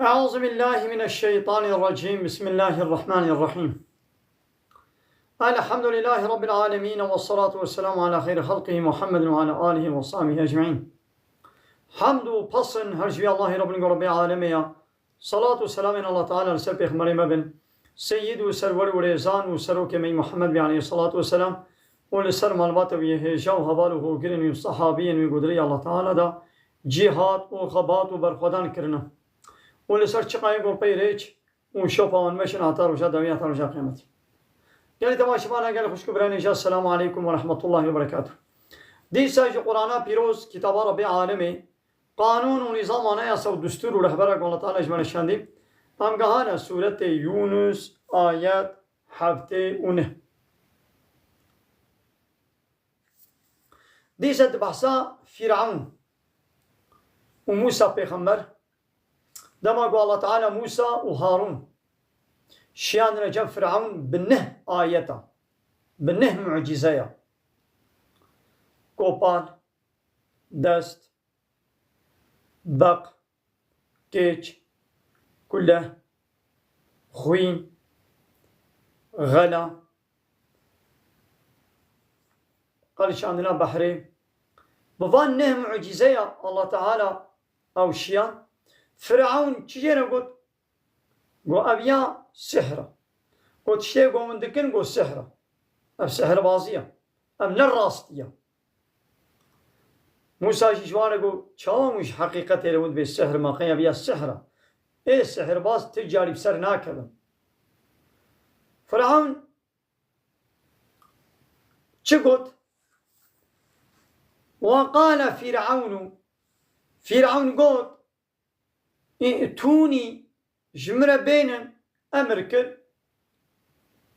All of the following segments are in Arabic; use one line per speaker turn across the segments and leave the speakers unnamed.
أعوذ بالله من الشيطان الرجيم. بسم الله الرحمن الرحيم. الحمد لله رب العالمين، والصلاة والسلام على خير خلقه محمد وعلى آله وصحبه أجمعين. حمد و پسن هر جوی الله رب العالمين. صلاة و سلام الله تعالى لسر پیغمبر مبن سيد و سرور و ريزان و سروك مي محمد عليه الصلاة والسلام و لسر مالبات و يهجا و حبال و گرن و صحابين و قدري الله تعالى دا جهاد و خبات و برخودان کرنا و لسر چقای گو پیریچ و شوپان مشن عطار و شاد دوی عطار و شاد قیمتی. يعني تماشمان قال خوشكو براني السلام عليكم ورحمة الله وبركاته. دي ساج قرآن بيروز كتاب ربي عالمي قانون و نظام اناياسا و دستور و رهبرك الله تعالى اجمال الشاندي هم قهانا سورة يونس آيات حفته ونه. دي ساد بحثا فرعون و موسى پیغمبر دما قال الله تعالى موسى و هارون شيان رجب فرعون بنه آياتا بنه معجزايا كوبال دست بق كيش كله خوين غلا قال شاننا بحري بفان نه معجزايا الله تعالى او شيان فرعون چجينا قلت قو أبيا سحرة قو تشتي قو من دكن قو سحرة أب سحر بازية أب نراستية موسى جيشوانا قو چاوا مش حقيقة لود بالسحر ما قيا بيا السحرة إيه السحر باز تجاري بسر ناكذا فرعون چقد وقال فرعون قد ائتوني جمرة بين أمركن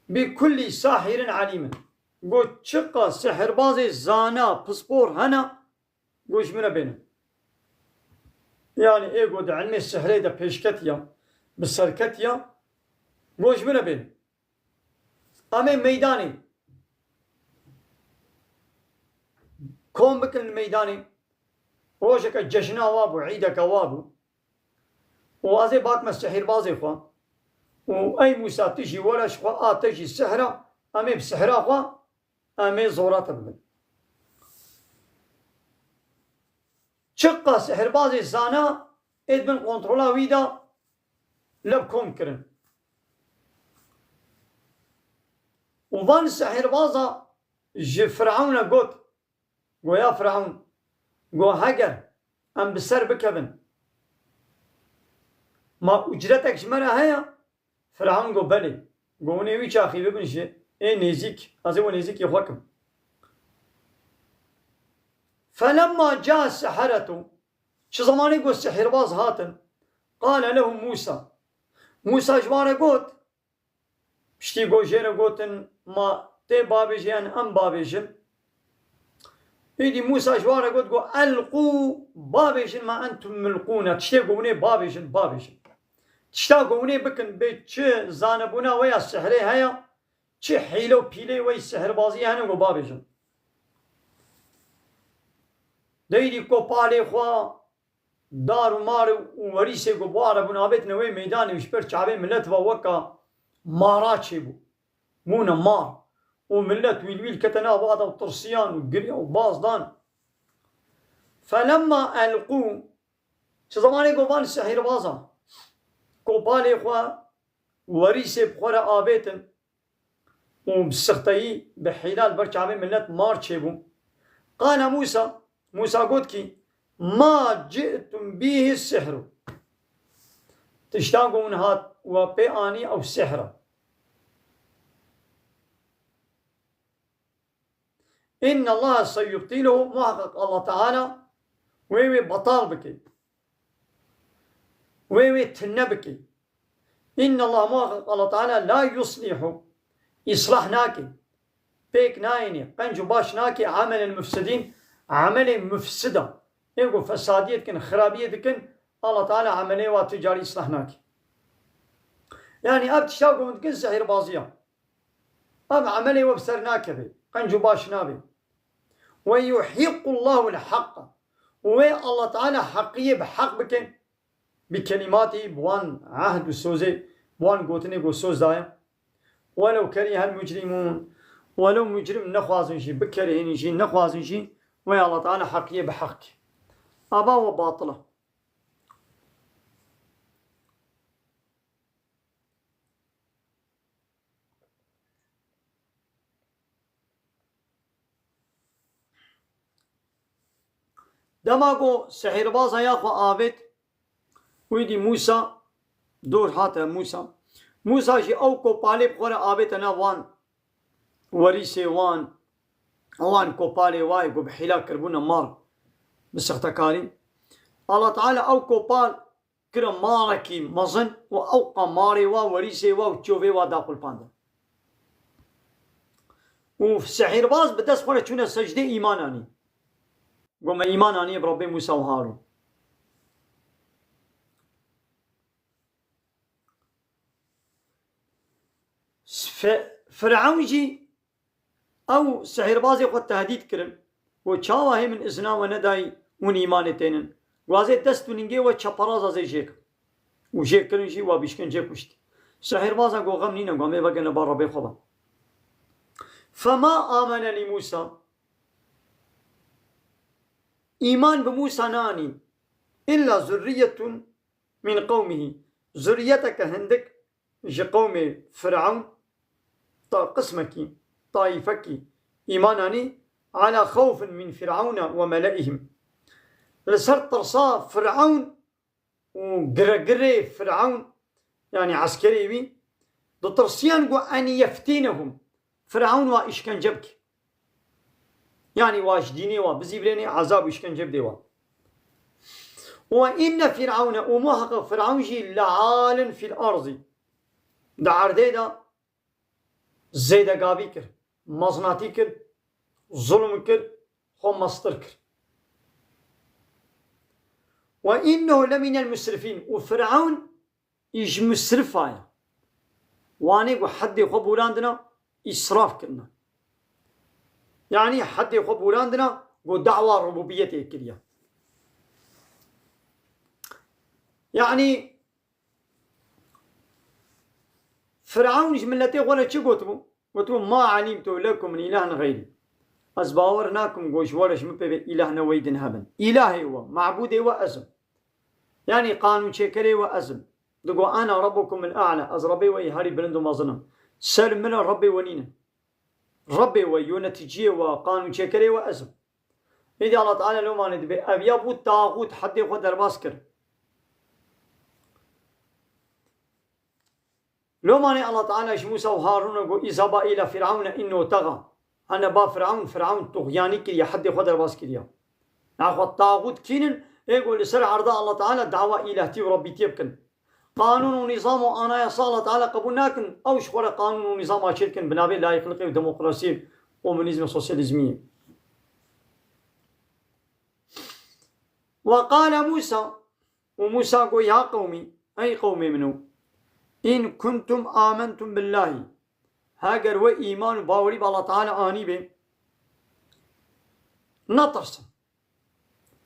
بكل ساحر عليم قلت شقة سحر بازي زانا بسبور هنا قلت جمرة بين يعني ايه قلت علمي السحرية دا بيشكتيا بالسركتيا قلت جمرة بين أمين ميداني كون بكن الميداني روشك الجشنا وابو عيدك وابو وازي باك مسحر بازي خوا واي موسى تجي ولا شخوا تجي السحرة امي بسحرة خوا امي زورات بمن شقة سحر بازي زانا ادمن كنترولا ويدا لبكم كرن وفان سحر بازا جي فرعون قوت قو يا فرعون قو هجر ام بسر بكبن ما اجرتك شمرة هيا فرعون قو بلي قو نيوي شاخي ببنشي ايه نيزيك ازيو نيزيك يخوكم فلما جاء السحرة شو زماني قو السحر باز هاتن قال لهم موسى جوارة قوت بشتي قو جيرا قوتن ما تي بابجين ام بابجين ايدي موسى جوارة قوت قو القوا بابجين ما انتم ملقون تشتي قوني بابجين تشتاقوني بكن بيت چه زانبونا ويا السحري هيا چه حيلو بيلي ويا السحر بازي هنو قو بابجن ديدي كو بالي خوا دارو مارو وريسي قو بوارا بنابت نوي ميداني وشبر چابي ملت ووكا مارا چيبو مونا مار وملت ويل كتنا بعض وطرسيان وقريا وبازدان فلما ألقوا شو زماني قو بان السحر بازا كوبالي خوا وريسي بخورا آبيتن وبسختي بحلال برشعبين ملت مار تشيبو قال موسى قلت كي ما جئتم به السحر تشتاقون هات وبياني أو السحر إن الله سيبطله محقق الله تعالى ويوي بطال بكي ويوي تنبكي إن الله موافق الله تعالى لا يصلح إصلاح ناكي بيك نايني قنجو باش ناكي عمل المفسدين عمل مفسدة يقول فسادية كن خرابية كن الله تعالى عملي وتجاري إصلاح ناكي يعني أب تشتاقوا من كن سحر بازية أب عملي وبسر ناكي قنجو باش نابي ويحيق الله الحق والله تعالى حقية بحق بكن بكلماته بوان عهد السوزي بوان قوتني قو سوز دايا ولو كره المجرمون ولو مجرم نخوازن شي بكرهن شي نخوازن شي ويا الله تعالى حقية بحق أبا وباطلة. دماغو سحر باز ياخو آبت ويدي موسى دور هاته موسى شي او کو پالي بخوره آبت نوان وريسي وان کو پالي واي کو بحلا كربونا مار بسختكاري الله تعالى او کو پال كرم ماركي مزن و او قماري وريسي تشوفي داخل باند وفي سحر باز بدس خوره چونه سجده ايماناني قوم ايماناني بربي موسى وهارون. فرعون جي او سحر بازي خود تهديد كرن و چاوا هي من ازنا و نداي ون ايمان تينن وازي دست وننجي و چپرازا زي جيك و جيك كرن جي و بيشكن جي كشت سحر بازا قو غم نينا قومي بقنا بار ربي خبا. فما آمن لموسى إيمان بموسى ناني إلا ذرية من قومه ذريتك هندك جي قوم فرعون قسمك طائفك إيماناني على خوف من فرعون وملئهم لسر ترصا فرعون وقرقري فرعون يعني عسكري بي ترصيان قو أن يفتينهم فرعون وإشكنجبك يعني واجديني وبزيبليني عذاب إشكنجب ديوا. وإن فرعون ومحق فرعون جي لعال في الأرض دعار ديدا زيدا قابي كر مزناتي كر ظلم كر خو مستر كر وإنه لمن المسرفين وفرعون يج مسرفايا واني وحد خبولاندنا إسراف كرنا يعني حد خبولاندنا ودعوة ربوبية كريا يعني فرعون جملته ولا شي قلتوا ما علمت لكم من إله غيري أزباورناكم قوش ورش مبه إلهنا ويدن هبن إلهي هو معبودي وأزم يعني قانون شكري وأزم دقوا أنا ربكم الأعلى أزربي ويهاري بلندو مظلم سلم من ربي ونينا ربي ويونتجيه وقانون شكري وأزم إذا الله تعالى لو ما ندبي أبيابو الطاغوت حد يخو درباسكر لو ماني الله تعالى موسى وهارون يقول إذهبا إلى فرعون إنه طغى أنا با فرعون طغياني كريا حد خدر باس كريا ناخذ الطاغوت كينن يقول لسر عرضاء الله تعالى دعوة إلهتي وربي تيبكن قانون ونظام وأنا يصال الله تعالى قبولناكن أو شخورة قانون ونظام أشيركن بنابي لا يخلقي وديمقراطية ومنيزم سوسياليزمية. وقال موسى وموسى قال يا قومي أي قومي منه إن كنتم آمنتم بالله هاجر وإيمان باوري بالله تعالى آني به نطرس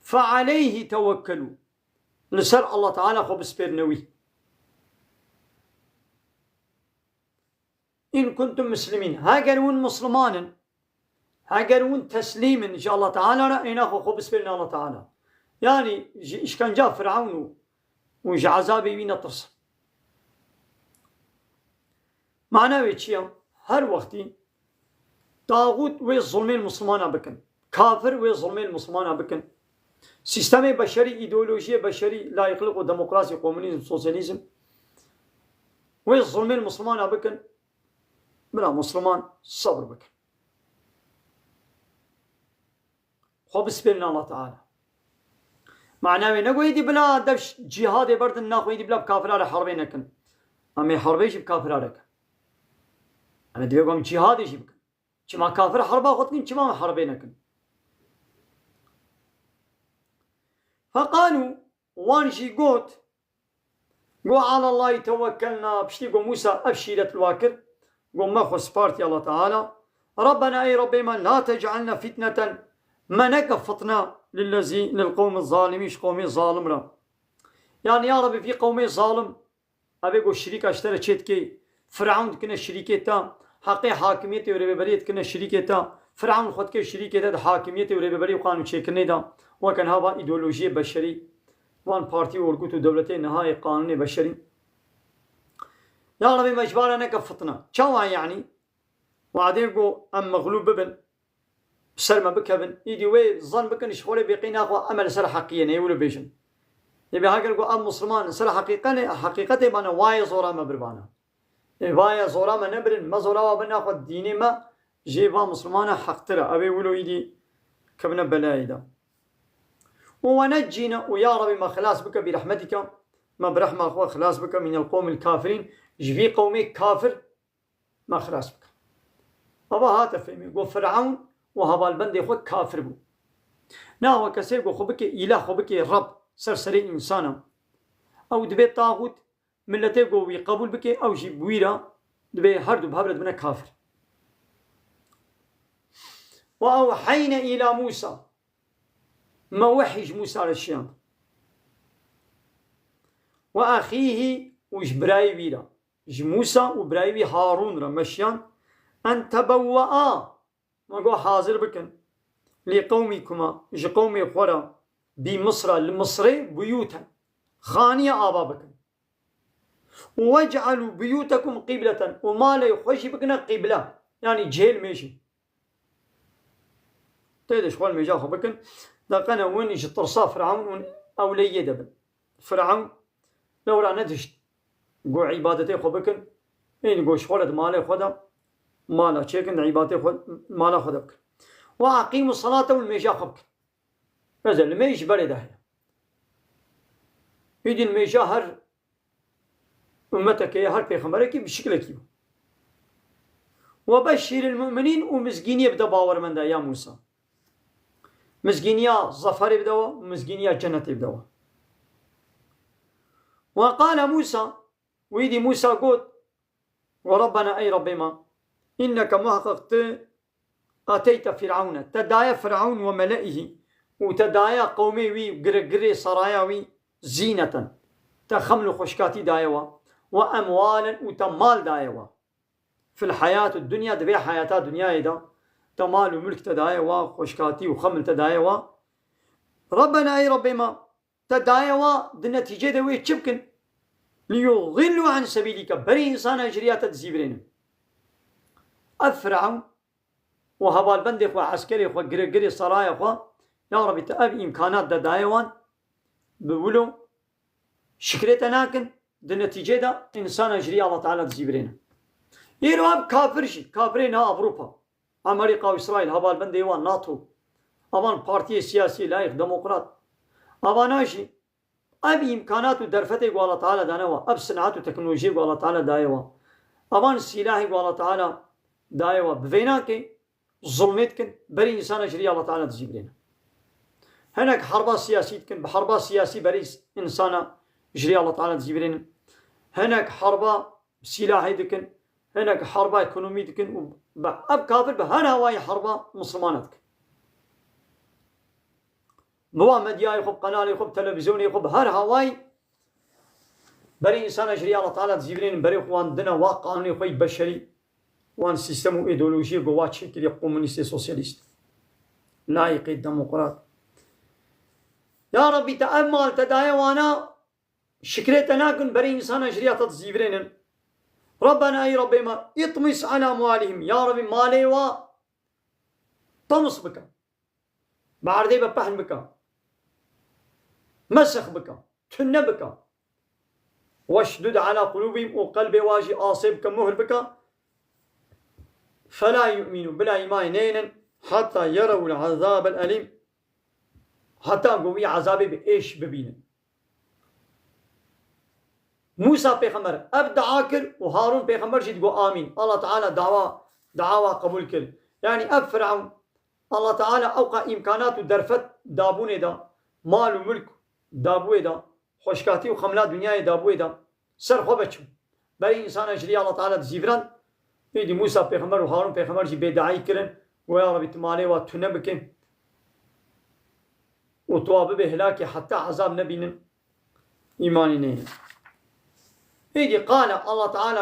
فعليه توكلوا لسر الله تعالى خب سبيرنوي إن كنتم مسلمين هاجر ون مسلمان هاجر ون تسليم إن شاء الله تعالى رأينا خب سبيرنا الله تعالى يعني إيش كان جاء فرعون وإيش عذابي بينا نطرس معناه ويتشيا هر وقتي طاغوت وظلم المسلمان بكن كافر وظلم المسلمان بكن سيستم بشري ايديولوژي بشري لا يخلق ديمقراطي كومونيزم سوسياليزم وظلم المسلمان بكن بلا مسلمان صبر بكن خب سبيلنا الله تعالى معناه نقول بلا دش جهاد برد ناخذ بلا كافر على حربين كن أما حربيش بكافر عليك أنا ديقوم جهاد يجيب كما كافر حربا خطين كما حربينكن فقالوا وانشي قوت قو على الله توكلنا بشتي قو موسى أبشيرة الواكر قو مخو سبارتي الله تعالى ربنا أي ربي ما لا تجعلنا فتنة ما نكفتنا للقوم الظالمين قومي الظالم را يعني يا ربي في قومي ظالم أبي قو الشريك اشترى تشيتكي فرعون كنا الشريكة تا حقي حاكميتي وربيبريت كنا الشريكة تا فرعون خد كي الشريكة تا حاكميتي وربيبري وقانون شيكني دا وكان هذا إيديولوجية بشري وان بارتي ورقوت دولتين نهاية قانوني بشري يا ربي مجبارة نكفتنا شو يعني وعدين قو أم مغلوب ببن سلمى بكبن يدي وي ظن بكن شغله بيقينا أخو أمل سر حقيقية نيولو بيجن يبي هاكر قو أم مسلمان سر حقيقته بنا واي زورا ما بربانا واي زورا ما نبرن ما زورا وبنا أخو الديني ما جيبا مسلمانا حق ترى أبي ولو يدي كبنا بلاي دا ونجينا ويا ربي ما خلاص بك برحمتك ما برحمة أخو خلاص بك من القوم الكافرين جبي قومي كافر ما خلاص بك أبا هاتا فهمي قو فرعون وهذا البند يخوك كافر بو ناهو كسير قو خبك إله خبك رب سرسري إنسانا أو دبي طاغوت ملتي قو يقبول بك أو جيب ويرا دبي هردو بهبرد بنا كافر وأوحينا إلى موسى ما وحيج موسى على الشيام وأخيه وجبراي ويرا موسى وبرايبي هارون رمشيان أن تبوأ ما قو حاضر بكن لقومكما قومي خورا بمصر المصري بيوتا خانية آبا بكن واجعلوا بيوتكم قبلة وما لا يخش بكنا قبلة يعني جهل ماشي تيدش خوال ميجا خو بكن دقنا وين يجي طرصا فرعون أو لي دبن فرعون لو را ندشت قو عبادتي خو بكن إن قو شغلت مالي خدا مالا تشيكن عبادتي خود مالا خدا بكن وأقيموا الصلاة والميجا خو بكن مثلا الميج بري داهية يدي الميجا هر أمتك يا هر بيخمرك بشكلك وبشر المؤمنين ومسكين يبدأ باور من دا يا موسى مسكينيا ظفر يبدأوا ومسكينيا جنة يبدأوا وقال موسى ويدي موسى قد وربنا أي ربي ما إنك محققت أتيت فرعون تدايا فرعون وملئه وتدايا قومي وي قرقري سرايا وي زينة تخمل خشكاتي دايوا وأموالا وتمال دايوا في الحياة الدنيا دبي حياة الدنيا إذا تمال وملك تدايوا خشكاتي وخمل تدايوا ربنا أي ربي ما تدايوا النتيجة دوي تشبكن ليضلوا عن سبيلك بري إنسان أجريات تزيبرين أفرعون وهذا البند إخوة عسكري إخوة قرقري سرايا إخوة يا ربي تأب إمكانات دايوان بقولوا شكريتا ناكن النتيجة دا إنسان أجري الله تعالى تزيبرين يلو أب كافرشي كافرين ها أوروبا أمريكا وإسرائيل هذا البند إيوان ناتو أبان بارتي سياسي لايق ديمقراط أباناشي أب إمكانات درفتي الله تعالى دانوا أب صناعات وتكنولوجيا الله تعالى دايوا أبان سلاحي الله تعالى دايوا بفيناكي ظلمتكن بري إنسان أجري الله تعالى تزيبرين هناك حربة سياسية كن بحربة سياسي بري إنسان أجري الله تعالى تزيبرين هناك حربة سلاحي دكن هناك حربة إقتصادية دكن أب كافر بهنا واي حربة مسلمانتك بوا مديا يخب قناه يخب تلفزيون يخب هر هواي بري إنسان أجري الله تعالى تزيبرين بري خوان دنا واقعا يخوي بشري وان سيستم ايديولوژي قوات شكل كومونيست سوسياليست لايق الديمقراط يا ربي تأمل تدايا وانا شكريتنا كن بري إنسان أجري تزيبرين ربنا أي ربي ما اطمس على أموالهم يا ربي مالي و طمس بك بعردي ببحن بك مسخ بك تن بك واشدد على قلوبهم وقلبي واجي آصيبك مهر بك فلا يؤمنوا بلا إيمان حتى يروا العذاب الأليم حتى قوي عذابي بإيش ببين موسى بيغمبر أبدا عاكر وهارون بيغمبر جيد قو آمين الله تعالى دعوة قبول كل يعني أب فرعون الله تعالى أوقع إمكانات ودرفت دابون دا مال وملك دابوه دا خوشكاتي وخملات دنيا دابوه دا سر خوبتشو بري إنسان أجري الله تعالى تزيفران يدي موسى بيغمبر وهارون بيغمبر جي بيدعي كرن ويا ربي تمالي وتنبكن وتواب بهلاكي حتى عذاب نبينا إيماني نين إيدي قال الله تعالى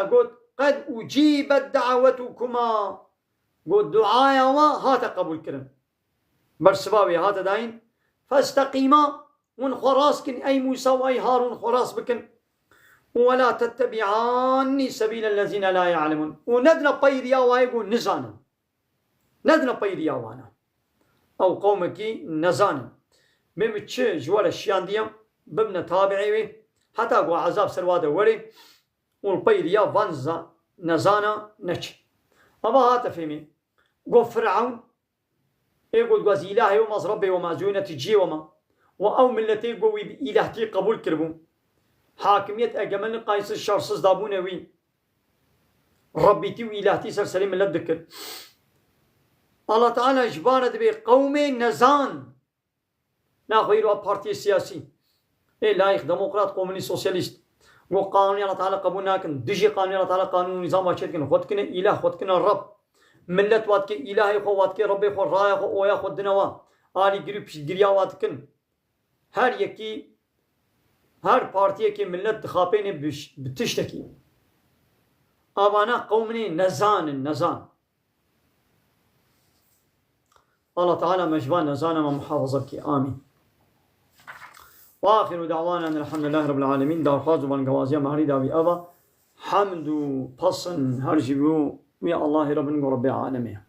قد أجيبت دعوتكما قد دعايا وما هات قبول كرن برسبابي هات داين فاستقيما ونخراس كن أي موسى وأي هارون خراس بكن ولا تتبعاني سبيل الذين لا يعلمون وندنا بيديا وايقول نزانا ندنا بيديا وانا أو قومك نزانا بمتش جوال الشيان ديام بمنا تابعي حتى قو عذاب سرواده وري والبيديا فانزا نزانا نش أما هات فيمي قو فرعون يقول قوز إلهي وما ربي وما زوينة تجي وما وأو ملتي قوي إلهتي قبول كربون حاكمية أجمل قايس الشرص دابونه وي ربيتي وإلهتي سلسلة من الذكر الله تعالى جبارة بقوم نزان ناخيروا بارتي سياسي إيه لايق ديمقراط قومني سوسياليست وقانون الله تعالى قبولنا كن دجي قانون الله تعالى قانون نظام واشد كن خد كن إله خد كن الرب ملت وات كي إلهي خو وات كي ربي خو رايا خو أويا خو دنوا آلي جريب دريا وات كن هر يكي هر بارتيه كي ملت دخابين بتشتكي أبانا قومني نزان الله تعالى مجبان نزانا ومحافظك آمين وآخر دعوانا أن الحمد لله رب العالمين دار خازو بان قوازيا مهري داوي أبا حمد بصن هرجبو ويا الله رب العالمين